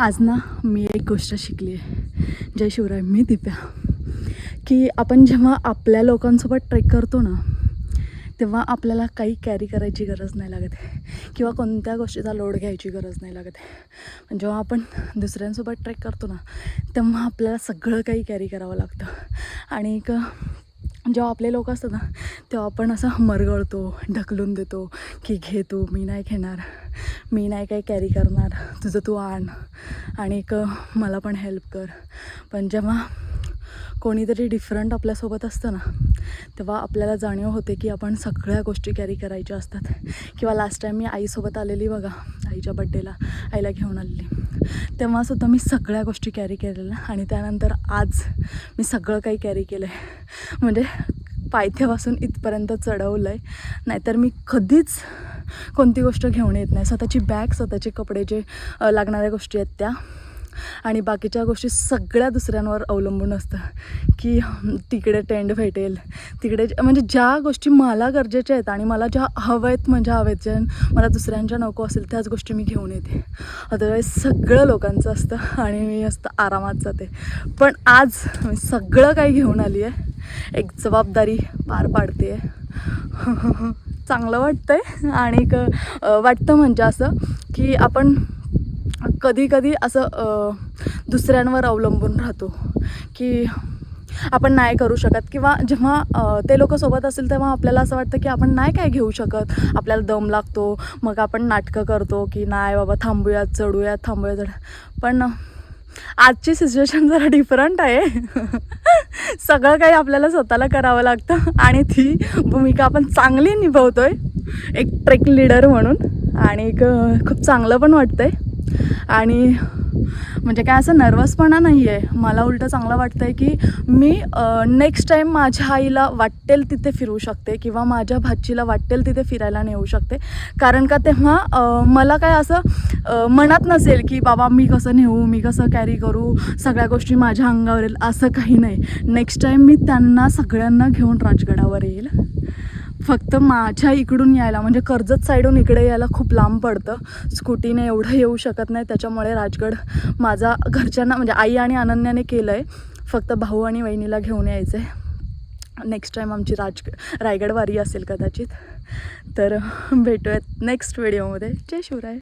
आज ना मी एक गोष्ट शिकली आहे. जय शिवराय. मी दिप्या. की आपण जेव्हा आपल्या लोकांसोबत ट्रेक करतो ना, तेव्हा आपल्याला काही कॅरी करायची गरज नाही लागत किंवा कोणत्या गोष्टीचा लोड घ्यायची गरज नाही लागत. पण जेव्हा आपण दुसऱ्यांसोबत ट्रेक करतो ना, तेव्हा आपल्याला सगळं काही कॅरी करावं लागतं. आणि जेव्हा आपले लोक असतात ना, तेव्हा आपण असं मरगळतो, ढकलून देतो की घे तू, मी नाही घेणार, मी नाही काही कॅरी करणार, तुझं तू आण आणि मला पण हेल्प कर. पण जेव्हा कोणीतरी डिफरंट आपल्यासोबत असतं ना, तेव्हा आपल्याला जाणीव होते की आपण सगळ्या गोष्टी कॅरी करायच्या असतात. किंवा लास्ट टाईम मी आईसोबत आलेली बघा, आईच्या बड्डेला आईला घेऊन आलेली, तेव्हासुद्धा मी सगळ्या गोष्टी कॅरी केलेल्या. आणि त्यानंतर आज मी सगळं काही कॅरी केलं आहे, म्हणजे पायथ्यापासून इथपर्यंत चढवलं आहे. नाहीतर मी कधीच कोणती गोष्ट घेऊन येत नाही. स्वतःची बॅग, स्वतःचे कपडे, जे लागणाऱ्या गोष्टी आहेत त्या, आणि बाकीच्या गोष्टी सगळ्या दुसऱ्यांवर अवलंबून असतं की तिकडे टेंट भेटेल, तिकडे म्हणजे ज्या गोष्टी मला गरजेच्या आहेत आणि मला ज्या हवं आहेत, म्हणजे हवेत, ज्या मला दुसऱ्यांच्या नको असेल त्याच गोष्टी मी घेऊन येते. अदरवाईज सगळं लोकांचं असतं आणि मी असतं आरामात जाते. पण आज मी सगळं काही घेऊन आली आहे, एक जबाबदारी पार पाडते आहे. चांगलं वाटतं आहे. आणि वाटतं म्हणजे असं की आपण कधी कधी असं दुसऱ्यांवर अवलंबून राहतो की आपण नाही करू शकत, किंवा जेव्हा ते लोक सोबत असेल तेव्हा आपल्याला असं वाटतं की आपण नाही काय घेऊ शकत, आपल्याला दम लागतो. मग आपण नाटकं करतो की नाही बाबा, थांबूयात, चढूयात. पण आजची सिच्युएशन जरा डिफरंट आहे. सगळं काही आपल्याला स्वतःला करावं लागतं आणि ती भूमिका आपण चांगली निभवतो आहे एक ट्रेक लीडर म्हणून. आणि खूप चांगलं पण वाटतं आहे. आणि म्हणजे काय असं नर्वसपणा नाही आहे, मला उलटं चांगलं वाटतं आहे की मी नेक्स्ट टाईम माझ्या आईला वाटेल तिथे फिरू शकते किंवा माझ्या भाचीला वाटेल तिथे फिरायला नेऊ शकते. कारण का तेव्हा मला काय असं मनात नसेल की बाबा मी कसं नेऊ, मी कसं कॅरी करू, सगळ्या गोष्टी माझ्या अंगावर येईल, असं काही नाही. नेक्स्ट टाईम मी त्यांना सगळ्यांना घेऊन राजगडावर येईल. फक्त माझ्या इकडून यायला, म्हणजे कर्जत साईडून इकडे यायला खूप लांब पडतं, स्कूटीने एवढं येऊ शकत नाही. त्याच्यामुळे राजगड माझा घरच्यांना, म्हणजे आई आणि अनन्याने केलं आहे. फक्त भाऊ आणि वहिनीला घेऊन यायचं आहे. नेक्स्ट टाईम आमची रायगड वारी असेल कदाचित. तर भेटूयात नेक्स्ट व्हिडिओमध्ये. जय शिवराय.